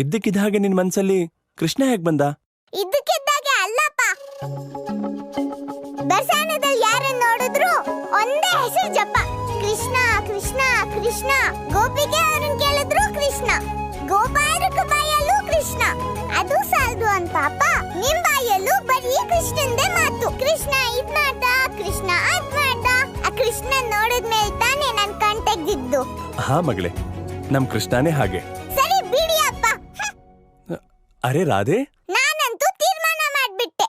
ಇದ್ದಕ್ಕಿದ್ದ ಹಾಗೆ ನಿನ್ ಮನ್ಸಲ್ಲಿ ಕೃಷ್ಣ ಹೇಗ್ ಬಂದ? ಇದ್ದಕ್ಕಿದ್ದಾಗೆ ಅಲ್ಲಪ್ಪ. ಬರ್ಸಾನದಲ್ಲಿ ಯಾರನ್ನ ನೋಡಿದ್ರು ಒಂದೇ ಹೆಸರು ಜಪ, ಕೃಷ್ಣ ಕೃಷ್ಣ ಕೃಷ್ಣ. ಗೋಪಿಗೆ ಅವ್ರನ್ನ ಕೇಳಿದ್ರು ಕೃಷ್ಣ, ಗೋಪಾಲಕ ಬಾಯಲ್ಲೂ ಕೃಷ್ಣ. ಅದು ಸಾಲದು ಅಂತ ಅಪ್ಪ, ನಿಮ್ ಬಾಯಲ್ಲೂ ಬರೀ ಕೃಷ್ಣಂದೇ ಮಾತು. ಕೃಷ್ಣ ಇದ್ ಮಾಡ್ದ, ಕೃಷ್ಣ ಅದ್ ಮಾಡ್ದ. ಆ ಕೃಷ್ಣ ನೋಡಿದ್ಮೇಲೆ ತಾನೇ ನನ್ ಕಣ್ ತೆಗ್ದಿದ್ದು. ಹಾ ಮಗಳೇ, ನಮ್ ಕೃಷ್ಣನೇ ಹಾಗೆ. ಸರಿ ಬಿಡಿ ಅಪ್ಪ. ಅರೆ ರಾಧೆ, ನಾನಂತೂ ತೀರ್ಮಾನ ಮಾಡ್ಬಿಟ್ಟೆ.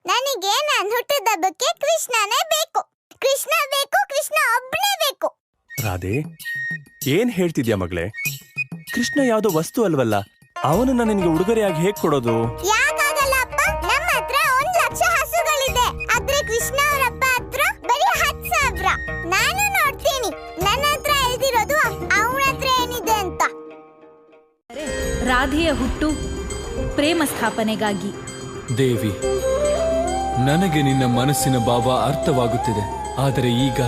ನನಗೆ ನಾನ್ ಹುಟ್ಟಿದಬ್ಬಕ್ಕೆ ಕೃಷ್ಣನೇ ಬೇಕು. ಕೃಷ್ಣ ಬೇಕು, ಕೃಷ್ಣ ಒಬ್ಬನೇ ಬೇಕು. ರಾಧೆ, ಏನ್ ಹೇಳ್ತಿದ್ಯಾ ಮಗಳೇ? ಕೃಷ್ಣ ಯಾವ್ದೋ ವಸ್ತು ಅಲ್ವಲ್ಲ, ಅವನನ್ನ ನಿನಗೆ ಉಡುಗೊರೆಯಾಗಿ ಹೇಗ್ ಕೊಡೋದು? ಯಾಕಾಗಲ್ಲ ಅಪ್ಪ, ನಮ್ಮ ಹತ್ರ 1,00,000 ಹಸುಗಳಿದೆ. ಆದ್ರೆ ಕೃಷ್ಣ ಅವರಪ್ಪ ಹತ್ರ ಬರೀ 10,000. ನಾನು ನೋಡ್ತೀನಿ ನನ್ನ ಹತ್ರ ಎಳ್ದಿರೋದು ಅವನ ಹತ್ರ ಏನಿದೆ ಅಂತ. ರಾಧೆಯ ಹುಟ್ಟು ಪ್ರೇಮ ಸ್ಥಾಪನೆಗಾಗಿ. ದೇವಿ, ನನಗೆ ನಿನ್ನ ಮನಸ್ಸಿನ ಭಾವ ಅರ್ಥವಾಗುತ್ತಿದೆ. ಆದರೆ ಈಗ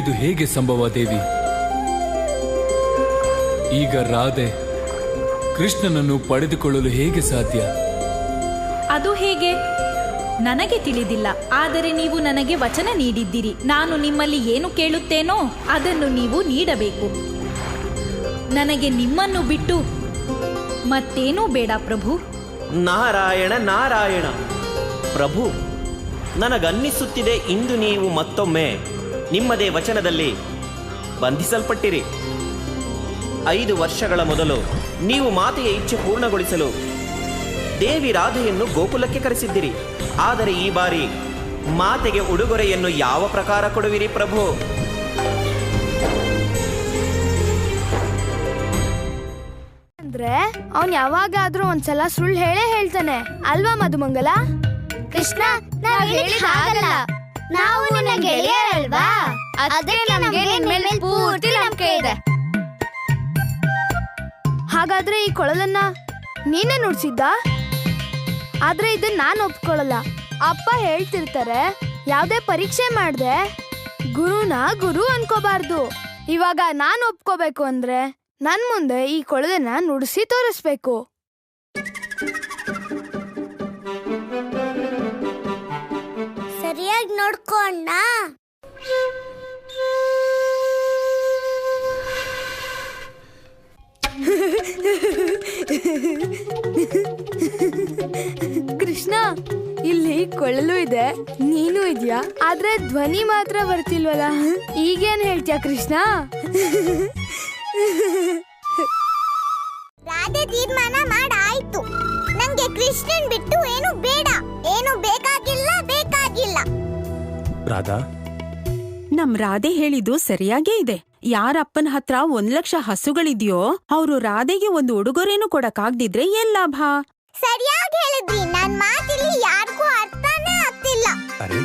ಇದು ಹೇಗೆ ಸಂಭವ ದೇವಿ? ಈಗ ರಾಧೆ ಕೃಷ್ಣನನ್ನು ಪಡೆದುಕೊಳ್ಳಲು ಹೇಗೆ ಸಾಧ್ಯ? ಅದು ಹೇಗೆ ನನಗೆ ತಿಳಿದಿಲ್ಲ. ಆದರೆ ನೀವು ನನಗೆ ವಚನ ನೀಡಿದ್ದೀರಿ. ನಾನು ನಿಮ್ಮಲ್ಲಿ ಏನು ಕೇಳುತ್ತೇನೋ ಅದನ್ನು ನೀವು ನೀಡಬೇಕು. ನನಗೆ ನಿಮ್ಮನ್ನು ಬಿಟ್ಟು ಮತ್ತೇನೂ ಬೇಡ ಪ್ರಭು. ನಾರಾಯಣ ನಾರಾಯಣ. ಪ್ರಭು, ನನಗನ್ನಿಸುತ್ತಿದೆ ಇಂದು ನೀವು ಮತ್ತೊಮ್ಮೆ ನಿಮ್ಮದೇ ವಚನದಲ್ಲಿ ಬಂಧಿಸಲ್ಪಟ್ಟಿರಿ. 5 ವರ್ಷಗಳ ಮೊದಲು ನೀವು ಮಾತೆಯ ಇಚ್ಛೆ ಪೂರ್ಣಗೊಳಿಸಲು ದೇವಿ ರಾಧೆಯನ್ನು ಗೋಕುಲಕ್ಕೆ ಕರೆಸಿದ್ದಿರಿ. ಆದರೆ ಈ ಬಾರಿ ಮಾತೆಗೆ ಉಡುಗೊರೆಯನ್ನು ಯಾವ ಪ್ರಕಾರ ಕೊಡುವಿರಿ ಪ್ರಭು? ಅಂದ್ರೆ ಅವನ್ ಯಾವಾಗಾದ್ರೂ ಒಂದ್ಸಲ ಸುಳ್ಳು ಹೇಳ್ತಾನೆ ಅಲ್ವಾ ಮಧುಮಂಗಲ? ಕೃಷ್ಣ, ನಾವ್ ಹೇಳಿದ ಹಾಗಲ್ಲ. ನಾವು ನಿನ್ನ ಗೆಳೆಯರಲ್ವಾ? ಅದಕ್ಕೆ ನಮಗೆ ನಿನ್ನ ಮೇಲೆ ಪೂರ್ತಿ ನಂಬಿಕೆ ಇದೆ. ಹಾಗಾದ್ರೆ ಈ ಕೊಳಲನ್ನ ನೀನೇ ನುಡ್ಸಿದ್ದ? ಆದ್ರೆ ಇದನ್ನ ನಾನು ಒಪ್ಕೊಳ್ಳಲ್ಲ. ಅಪ್ಪ ಹೇಳ್ತಿರ್ತಾರೆ, ಯಾವ್ದೇ ಪರೀಕ್ಷೆ ಮಾಡ್ದೆ ಗುರುನ ಗುರು ಅನ್ಕೋಬಾರ್ದು. ಇವಾಗ ನಾನು ಒಪ್ಕೋಬೇಕು ಅಂದ್ರೆ ನನ್ ಮುಂದೆ ಈ ಕೊಳಲನ್ನ ನುಡಿಸಿ ತೋರಿಸ್ಬೇಕು. ಸರಿಯಾಗಿ ನೋಡ್ಕೊಂಡ. ಕೃಷ್ಣ, ಇಲ್ಲಿ ಕೊಳಲು ಇದೆ, ನೀನು ಇದ್ಯಾ, ಆದ್ರೆ ಧ್ವನಿ ಮಾತ್ರ ಬರ್ತಿಲ್ವಲ್ಲ. ಈಗೇನ್ ಹೇಳ್ತೀಯ ಕೃಷ್ಣ? ರಾಧೆ ತೀರ್ಮಾನ ಮಾಡಾಯ್ತು. ನಂಗೆ ಕೃಷ್ಣನ್ ಬಿಟ್ಟು ಏನು ಬೇಡ, ಏನು ಬೇಕಾಗಿಲ್ಲ. ರಾಧಾ, ನಮ್ ರಾಧೆ ಹೇಳಿದ್ದು ಸರಿಯಾಗೇ ಇದೆ. ಯಾರಪ್ಪನ ಹತ್ರ 1,00,000 ಹಸುಗಳಿದ್ಯೋ ಅವರು ರಾಧೆಗೆ ಒಂದು ಉಡುಗೊರೆನೂ ಕೊಡಕ್ಕಾಗ್ದಿದ್ರೆ ಏನ್ ಲಾಭ? ಸರಿಯಾಗಿ ಹೇಳಿದ್ರಿ. ನನ್ ಮಾತಿಲ್ಲಿ ಯಾರಿಗೂ ಅರ್ಥನೇ ಆಗ್ತಿಲ್ಲ. ಅರೆ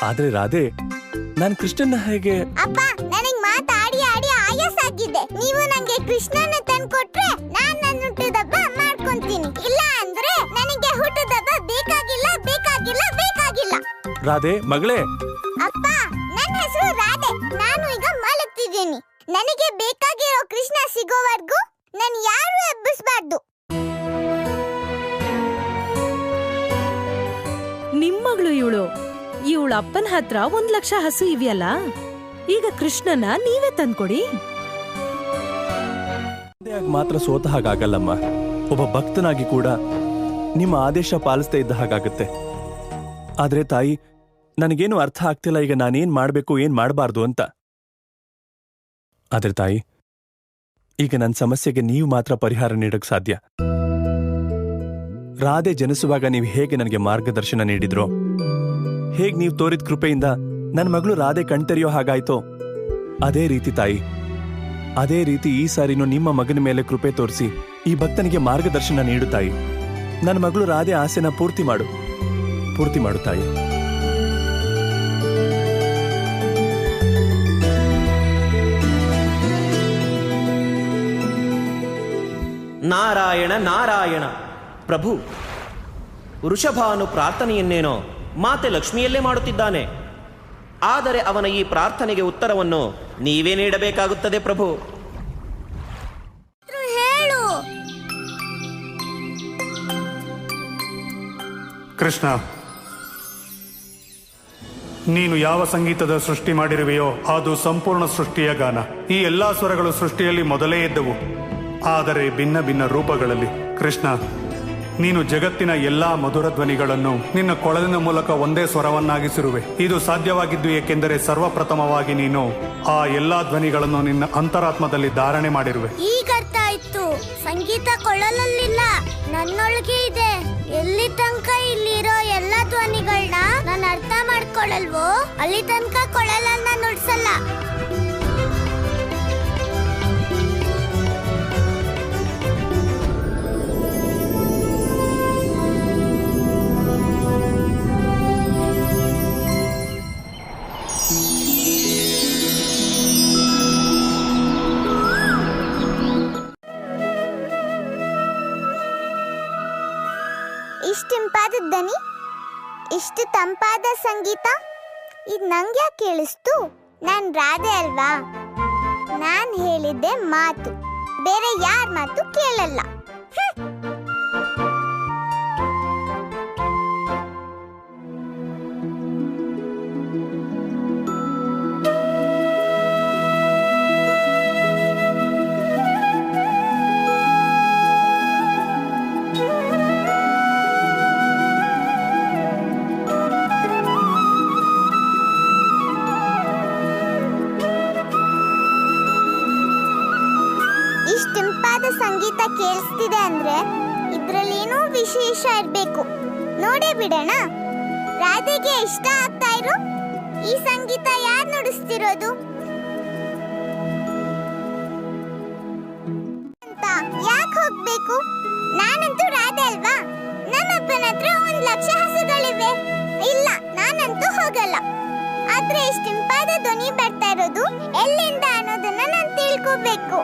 ಆದ್ರೆ ರಾಧೆ, ನಾನ್ ಕೃಷ್ಣನ್ನ ಹೇಗೆ? ಅಪ್ಪ, ನನಗ್ ಮಾತಾಡಿ ಆಯಾಸಾಗಿದೆ. ನೀವು ನಂಗೆ ಕೃಷ್ಣನ ತಂದ್ಕೊಟ್ರೆ ನಾನ್ ನನ್ನ ಹುಟ್ಟುದಬ್ಬ ಮಾಡ್ಕೊಂತೀನಿ. ಇಲ್ಲ ಅಂದ್ರೆ ನನಗೆ ಹುಟ್ಟುದಬ್ಬ ಬೇಕಾಗಿಲ್ಲ. ರಾಧೆ ಮಗಳೇ. ಅಪ್ಪ, ನನ್ನ ಹೆಸರು ರಾಧೆ. ನಾನು ಈಗ ಮಲಗ್ತಿದ್ದೀನಿ. ನನಗೆ ಬೇಕಾಗಿರೋ ಕೃಷ್ಣ ಸಿಗೋವರೆಗೂ ನಾನು ಯಾರು ಎಬ್ಬಿಸಬಾರ್ದು. ನಿಮ್ಮಗಳು ಇವಳು ಅಪ್ಪನ ಹತ್ರ 1,00,000 ಹಸು ಇವೆಯಲ್ಲ, ಈಗ ಕೃಷ್ಣನ ನೀವೇ ತಂದ್ಕೊಡಿ. ಮಾತ್ರ ಸೋತ ಹಾಗಾಗಲ್ಲಮ್ಮ. ಒಬ್ಬ ಭಕ್ತನಾಗಿ ಕೂಡ ನಿಮ್ಮ ಆದೇಶ ಪಾಲಿಸ್ತಾ ಇದ್ದ ಹಾಗಾಗುತ್ತೆ. ಆದ್ರೆ ತಾಯಿ, ನನಗೇನು ಅರ್ಥ ಆಗ್ತಿಲ್ಲ ಈಗ ನಾನೇನ್ ಮಾಡ್ಬೇಕು, ಏನ್ ಮಾಡಬಾರ್ದು ಅಂತ. ಆದ್ರೆ ತಾಯಿ, ಈಗ ನನ್ನ ಸಮಸ್ಯೆಗೆ ನೀವು ಮಾತ್ರ ಪರಿಹಾರ ನೀಡಕ್ ಸಾಧ್ಯ. ರಾಧೆ ಜನಿಸುವಾಗ ನೀವು ಹೇಗೆ ನನಗೆ ಮಾರ್ಗದರ್ಶನ ನೀಡಿದ್ರೋ, ಹೇಗ್ ನೀವು ತೋರಿದ ಕೃಪೆಯಿಂದ ನನ್ನ ಮಗಳು ರಾಧೆ ಕಣ್ತೆರೆಯೋ ಹಾಗಾಯ್ತೋ, ಅದೇ ರೀತಿ ತಾಯಿ, ಅದೇ ರೀತಿ ಈ ಸಾರಿನೂ ನಿಮ್ಮ ಮಗನ ಮೇಲೆ ಕೃಪೆ ತೋರಿಸಿ ಈ ಭಕ್ತನಿಗೆ ಮಾರ್ಗದರ್ಶನ ನೀಡು ತಾಯಿ. ನನ್ನ ಮಗಳು ರಾಧೆ ಆಸೆನ ಪೂರ್ತಿ ಮಾಡು ತಾಯಿ. ನಾರಾಯಣ ನಾರಾಯಣ. ಪ್ರಭು, ವೃಷಭಾನು ಪ್ರಾರ್ಥನೆಯನ್ನೇನೋ ಮಾತೆ ಲಕ್ಷ್ಮಿಯಲ್ಲೇ ಮಾಡುತ್ತಿದ್ದಾನೆ. ಆದರೆ ಅವನ ಈ ಪ್ರಾರ್ಥನೆಗೆ ಉತ್ತರವನ್ನು ನೀವೇ ನೀಡಬೇಕಾಗುತ್ತದೆ ಪ್ರಭು. ಹೇಳು. ಕೃಷ್ಣ, ನೀನು ಯಾವ ಸಂಗೀತದ ಸೃಷ್ಟಿ ಮಾಡಿರುವೆಯೋ ಅದು ಸಂಪೂರ್ಣ ಸೃಷ್ಟಿಯ ಗಾನ. ಈ ಎಲ್ಲಾ ಸ್ವರಗಳು ಸೃಷ್ಟಿಯಲ್ಲಿ ಮೊದಲೇ ಇದ್ದವು, ಆದರೆ ಭಿನ್ನ ಭಿನ್ನ ರೂಪಗಳಲ್ಲಿ. ಕೃಷ್ಣ, ನೀನು ಜಗತ್ತಿನ ಎಲ್ಲಾ ಮಧುರ ಧ್ವನಿಗಳನ್ನು ನಿನ್ನ ಕೊಳಲಿನ ಮೂಲಕ ಒಂದೇ ಸ್ವರವನ್ನಾಗಿಸಿರುವೆ. ಇದು ಸಾಧ್ಯವಾಗಿದ್ದು ಏಕೆಂದರೆ ಸರ್ವಪ್ರಥಮವಾಗಿ ನೀನು ಆ ಎಲ್ಲಾ ಧ್ವನಿಗಳನ್ನು ನಿನ್ನ ಅಂತರಾತ್ಮದಲ್ಲಿ ಧಾರಣೆ ಮಾಡಿರುವೆ. ಈಗ ಅರ್ಥ ಆಯ್ತು. ಸಂಗೀತ ಕೊಳಲಲ್ಲಿಲ್ಲ, ನನ್ನೊಳಗೆ ಇದೆ. ಎಲ್ಲಿ ತನಕ ಇಲ್ಲಿರೋ ಎಲ್ಲ ಧ್ವನಿಗಳನ್ನ ನಾನು ಅರ್ಥ ಮಾಡ್ಕೊಳ್ಳಲ್ವೋ ಅಲ್ಲಿ ತನಕ ಕೊಳಲನ್ನ ನುಡ್ಸಲ್ಲ. ಇಷ್ಟಿಂಪಾದ ದನಿ, ಇಷ್ಟು ತಂಪಾದ ಸಂಗೀತ, ಇದು ನಂಗೆ ಕೇಳಿಸ್ತು? ನಾನ್ ರಾಧೆ ಅಲ್ವಾ? ನಾನ್ ಹೇಳಿದ್ದೆ ಮಾತು, ಬೇರೆ ಯಾರ ಮಾತು ಕೇಳಲ್ಲ. ಸಂಗೀತ ಕೇಳಿಸ್ತಿದೆ ಅಂದ್ರೆ ಇದ್ರಲ್ಲಿ ಏನೋ ವಿಶೇಷ ಇರ್ಬೇಕು. ನೋಡೇ ಬಿಡೋಣ. ರಾಧೆಗೆ ಇಷ್ಟ ಆಗ್ತಾ ಇರೋ ಈ ಸಂಗೀತ ಯಾರು ನುಡಿಸ್ತಿರೋದು ಅಂತ ಯಾಕೆ ಹೋಗ್ಬೇಕು? ನಾನಂತೂ ರಾಧೆ ಅಲ್ವಾ? ನನ್ನಪ್ಪನ ಹತ್ರ 1,00,000 ಹಸುಗಳಿವೆ. ಇಲ್ಲ, ನಾನಂತೂ ಹೋಗಲ್ಲ. ಆದ್ರೆ ಇಷ್ಟಿಂಪಾದ ಧ್ವನಿ ಬರ್ತಾ ಇರೋದು ಎಲ್ಲಿಂದ ಅನ್ನೋದನ್ನ ನಾನು ತಿಳ್ಕೋಬೇಕು.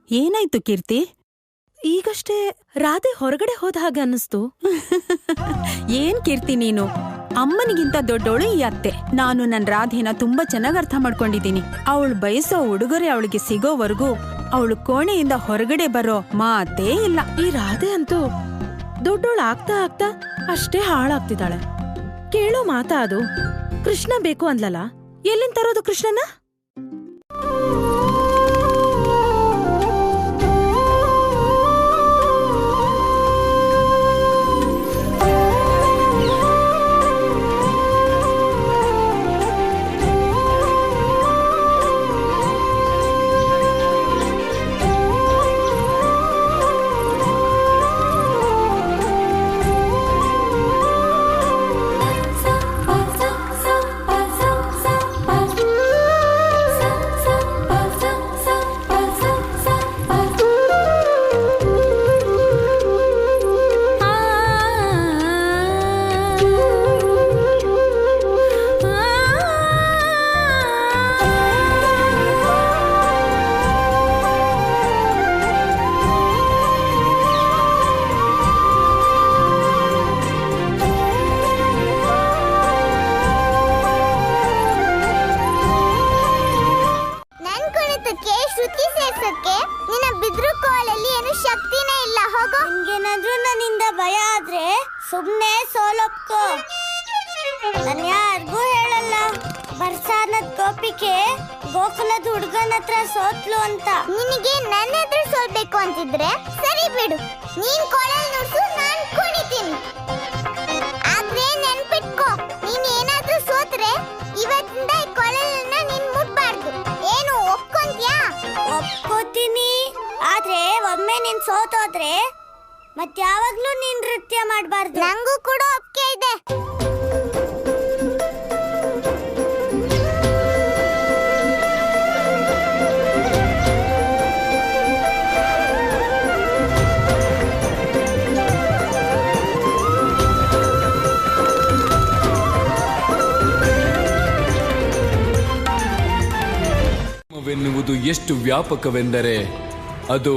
ಏನಾಯ್ತು ಕೀರ್ತಿ? ಈಗಷ್ಟೇ ರಾಧೆ ಹೊರಗಡೆ ಹೋದ ಹಾಗೆ ಅನ್ನಿಸ್ತು. ಏನ್ ಕೀರ್ತಿ ನೀನು? ಅಮ್ಮನಿಗಿಂತ ದೊಡ್ಡವಳು ಈ ಅತ್ತೆ. ನಾನು ನನ್ ರಾಧೆನ ತುಂಬಾ ಚೆನ್ನಾಗಿ ಅರ್ಥ ಮಾಡ್ಕೊಂಡಿದ್ದೀನಿ. ಅವಳು ಬಯಸೋ ಉಡುಗೊರೆ ಅವಳಿಗೆ ಸಿಗೋವರೆಗೂ ಅವಳು ಕೋಣೆಯಿಂದ ಹೊರಗಡೆ ಬರೋ ಮಾತೇ ಇಲ್ಲ. ಈ ರಾಧೆ ಅಂತೂ ದೊಡ್ಡೋಳು ಆಗ್ತಾ ಆಗ್ತಾ ಅಷ್ಟೇ ಹಾಳಾಗ್ತಿದ್ದಾಳೆ. ಕೇಳೋ ಮಾತಾ ಅದು? ಕೃಷ್ಣ ಬೇಕು ಅಂದ್ಲಲ್ಲ, ಎಲ್ಲಿಂದ ತರೋದು ಕೃಷ್ಣನ? ಸುಮ್ನೆ ಸೋಲೊಪ್ಕೋ. ನಾನು ಯಾರಿಗೂ ಹೇಳಲ್ಲ ಬರ್ಸಾನದ್ ಗೋಪಿಕೆ ಗೋಕುಲದ ಹುಡುಗನ ಹತ್ರ ಸೋತ್ಲು ಅಂತ. ನಿನಗೆ ನನ್ನ ಎದುರು ಸೋಲ್ಬೇಕು ಅಂತಿದ್ರೆ ಸರಿ ಬಿಡು, ನೀನ್ ಕೊಳಲ್ ನುಡ್ಸು, ನಾನ್ ಕುಣಿತೀನಿ. ಆದ್ರೆ ನೆನ್ಪಿಟ್ಕೋ, ನೀನ್ ಏನಾದ್ರೂ ಸೋತ್ರೆ ಇವತ್ತಿಂದ ಈ ಕೊಳಲನ್ನ ನೀನ್ ಮುಟ್ಬಾರ್ದು. ಏನು ಒಪ್ಕೊಂತ್ಯಾ? ಒಪ್ಕೋತೀನಿ, ಆದ್ರೆ ಒಮ್ಮೆ ನೀನ್ ಸೋತೋದ್ರೆ ಮತ್ಯಾವಾಗ್ಲೂ ನೀನ್ ನೃತ್ಯ ಮಾಡ್ಬಾರ್ದು. ನಂಗೂ ಕೂಡ ಒಪ್ಪಿಗೆ ಇದೆ. ವೆನ್ನುವುದು ಎಷ್ಟು ವ್ಯಾಪಕವೆಂದರೆ ಅದು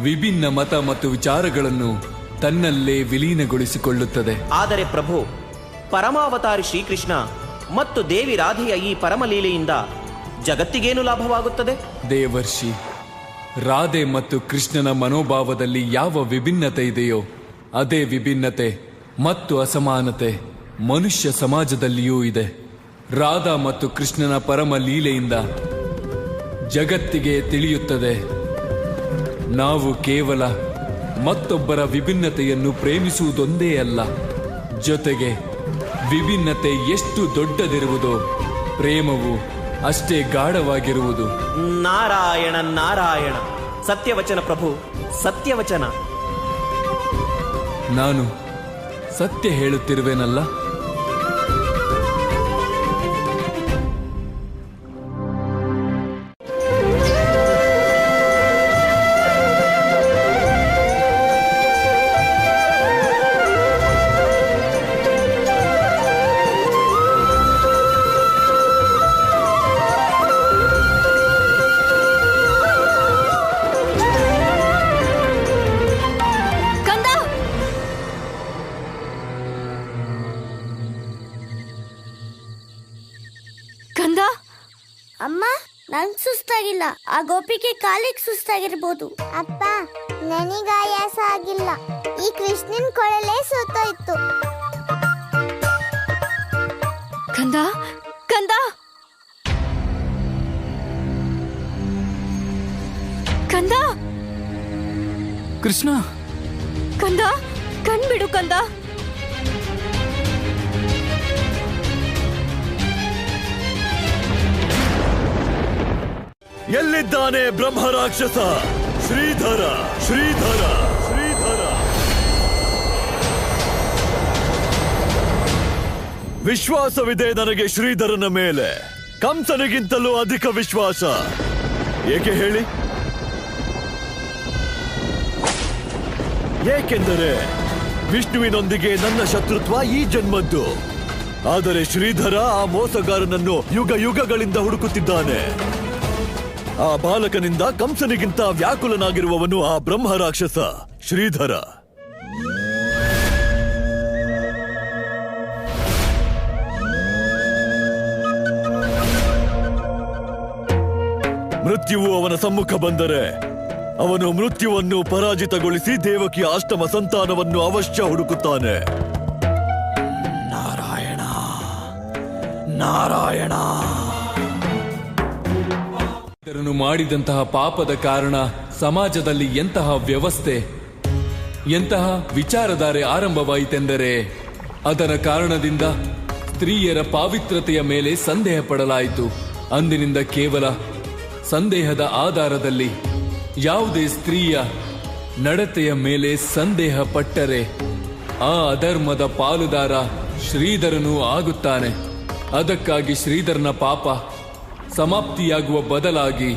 ವಿಭಿನ್ನ ಮತ ಮತ್ತು ವಿಚಾರಗಳನ್ನು ತನ್ನಲ್ಲೇ ವಿಲೀನಗೊಳಿಸಿಕೊಳ್ಳುತ್ತದೆ. ಆದರೆ ಪ್ರಭು, ಪರಮಾವತಾರಿ ಶ್ರೀಕೃಷ್ಣ ಮತ್ತು ದೇವಿ ರಾಧೆಯ ಈ ಪರಮಲೀಲೆಯಿಂದ ಜಗತ್ತಿಗೇನು ಲಾಭವಾಗುತ್ತದೆ? ದೇವರ್ಷಿ, ರಾಧೆ ಮತ್ತು ಕೃಷ್ಣನ ಮನೋಭಾವದಲ್ಲಿ ಯಾವ ವಿಭಿನ್ನತೆ ಇದೆಯೋ ಅದೇ ವಿಭಿನ್ನತೆ ಮತ್ತು ಅಸಮಾನತೆ ಮನುಷ್ಯ ಸಮಾಜದಲ್ಲಿಯೂ ಇದೆ. ರಾಧಾ ಮತ್ತು ಕೃಷ್ಣನ ಪರಮ ಲೀಲೆಯಿಂದ ಜಗತ್ತಿಗೆ ತಿಳಿಯುತ್ತದೆ, ನಾವು ಕೇವಲ ಮತ್ತೊಬ್ಬರ ವಿಭಿನ್ನತೆಯನ್ನು ಪ್ರೇಮಿಸುವುದೊಂದೇ ಅಲ್ಲ, ಜೊತೆಗೆ ವಿಭಿನ್ನತೆ ಎಷ್ಟು ದೊಡ್ಡದಿರುವುದೋ ಪ್ರೇಮವು ಅಷ್ಟೇ ಗಾಢವಾಗಿರುವುದು. ನಾರಾಯಣ ನಾರಾಯಣ, ಸತ್ಯವಚನ ಪ್ರಭು, ಸತ್ಯವಚನ. ನಾನು ಸತ್ಯ ಹೇಳುತ್ತಿರುವೆನಲ್ಲ? ಅಮ್ಮ, ನಂಗ್ ಸುಸ್ತಾಗಿಲ್ಲ. ಆ ಗೋಪಿಗೆ ಕಾಲಿಗೆ ಸುಸ್ತಾಗಿರ್ಬೋದು. ಅಪ್ಪ, ನನಗ ಆಯಾಸ ಆಗಿಲ್ಲ. ಈ ಕೃಷ್ಣನ್ ಕೊಳಲೇ ಸೋತೋಯ್ತು. ಕಂದ, ಕಂದ, ಕಂದ, ಕೃಷ್ಣ, ಕಂದ, ಕಣ್ಬಿಡು ಕಂದ. ಎಲ್ಲಿದ್ದಾನೆ ಬ್ರಹ್ಮ ರಾಕ್ಷಸ? ಶ್ರೀಧರ, ಶ್ರೀಧರ, ಶ್ರೀಧರ! ವಿಶ್ವಾಸವಿದೆ ನನಗೆ ಶ್ರೀಧರನ ಮೇಲೆ, ಕಂಸನಿಗಿಂತಲೂ ಅಧಿಕ ವಿಶ್ವಾಸ. ಏಕೆ ಹೇಳಿ? ಏಕೆಂದರೆ ವಿಷ್ಣುವಿನೊಂದಿಗೆ ನನ್ನ ಶತ್ರುತ್ವ ಈ ಜನ್ಮದ್ದು. ಆದರೆ ಶ್ರೀಧರ ಆ ಮೋಸಗಾರನನ್ನು ಯುಗ ಯುಗಗಳಿಂದ ಹುಡುಕುತ್ತಿದ್ದಾನೆ. ಆ ಬಾಲಕನಿಂದ ಕಂಸನಿಗಿಂತ ವ್ಯಾಕುಲನಾಗಿರುವವನು ಆ ಬ್ರಹ್ಮ ರಾಕ್ಷಸ ಶ್ರೀಧರ. ಮೃತ್ಯುವು ಅವನ ಸಮ್ಮುಖ ಬಂದರೆ ಅವನು ಮೃತ್ಯುವನ್ನು ಪರಾಜಿತಗೊಳಿಸಿ ದೇವಕಿಯ ಅಷ್ಟಮ ಸಂತಾನವನ್ನು ಅವಶ್ಯ ಹುಡುಕುತ್ತಾನೆ. ನಾರಾಯಣ ನಾರಾಯಣ. ಇದನ್ನು ಮಾಡಿದಂತಹ ಪಾಪದ ಕಾರಣ ಸಮಾಜದಲ್ಲಿ ಎಂತಹ ವ್ಯವಸ್ಥೆ, ಎಂತಹ ವಿಚಾರಧಾರೆ ಆರಂಭವಾಯಿತೆಂದರೆ ಅದರ ಕಾರಣದಿಂದ ಸ್ತ್ರೀಯರ ಪಾವಿತ್ರತೆಯ ಮೇಲೆ ಸಂದೇಹ ಪಡಲಾಯಿತು. ಅಂದಿನಿಂದ ಕೇವಲ ಸಂದೇಹದ ಆಧಾರದಲ್ಲಿ ಯಾವುದೇ ಸ್ತ್ರೀಯ ನಡತೆಯ ಮೇಲೆ ಸಂದೇಹ ಪಟ್ಟರೆ ಆ ಅಧರ್ಮದ ಪಾಲುದಾರ ಶ್ರೀಧರನೂ ಆಗುತ್ತಾನೆ. ಅದಕ್ಕಾಗಿ ಶ್ರೀಧರನ ಪಾಪ ಸಮಾಪ್ತಿಯಾಗುವ ಬದಲಾಗಿ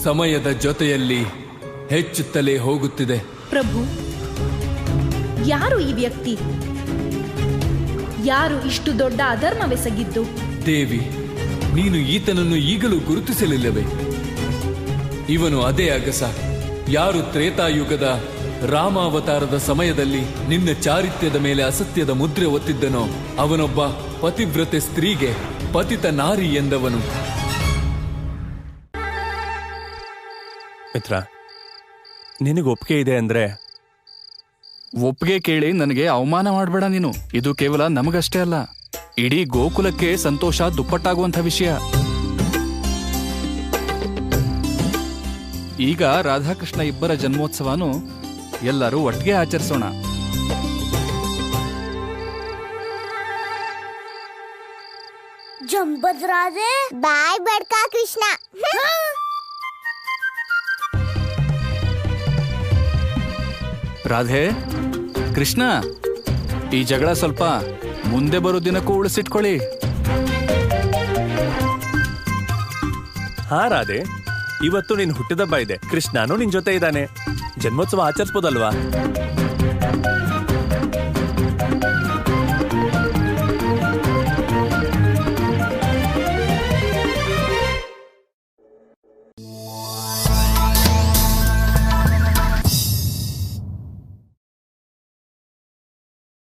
ಸಮಯದ ಜೊತೆಯಲ್ಲಿ ಹೆಚ್ಚುತ್ತಲೇ ಹೋಗುತ್ತಿದೆ. ಪ್ರಭು, ಯಾರು ಈ ವ್ಯಕ್ತಿ? ಯಾರು ಇಷ್ಟು ದೊಡ್ಡ ಅಧರ್ಮವೆಸಗಿದ್ದು? ದೇವಿ, ನೀನು ಈತನನ್ನು ಈಗಲೂ ಗುರುತಿಸಲಿಲ್ಲವೇ? ಇವನು ಅದೇ ಅಗಸ, ಯಾರು ತ್ರೇತಾಯುಗದ ರಾಮಾವತಾರದ ಸಮಯದಲ್ಲಿ ನಿನ್ನ ಚಾರಿತ್ರ್ಯದ ಮೇಲೆ ಅಸತ್ಯದ ಮುದ್ರೆ ಒತ್ತಿದ್ದನೋ ಅವನೊಬ್ಬ ಪತಿವ್ರತೆ ಸ್ತ್ರೀಗೆ ಪತಿತ ನಾರಿ ಎಂದವನು. ಮಿತ್ರ, ನಿನಗೆ ಒಪ್ಪಿಗೆ ಇದೆ ಅಂದ್ರೆ ಒಪ್ಪಿಗೆ ಕೇಳಿ ನನಗೆ ಅವಮಾನ ಮಾಡಬೇಡ ನೀನು. ಇದು ಕೇವಲ ನಮಗಷ್ಟೇ ಅಲ್ಲ, ಇಡೀ ಗೋಕುಲಕ್ಕೆ ಸಂತೋಷ ದುಪ್ಪಟ್ಟಾಗುವಂಥ ವಿಷಯ. ಈಗ ರಾಧಾಕೃಷ್ಣ ಇಬ್ಬರ ಜನ್ಮೋತ್ಸವನು ಎಲ್ಲರೂ ಒಟ್ಟಿಗೆ ಆಚರಿಸೋಣ. ಜಂಬದ್ರಾದೆ ಬಾಯ್ ಬಡ್ಕ ಕೃಷ್ಣ. ರಾಧೆ, ಕೃಷ್ಣ, ಈ ಜಗಳ ಸ್ವಲ್ಪ ಮುಂದೆ ಬರೋ ದಿನಕ್ಕೂ ಉಳಿಸಿಟ್ಕೊಳ್ಳಿ. ಹಾ ರಾಧೆ, ಇವತ್ತು ನಿನ್ ಹುಟ್ಟಿದಬ್ಬ ಇದೆ. ಕೃಷ್ಣನು ನಿನ್ ಜೊತೆ ಇದ್ದಾನೆ. ಜನ್ಮೋತ್ಸವ ಆಚರಿಸ್ಬೋದಲ್ವಾ?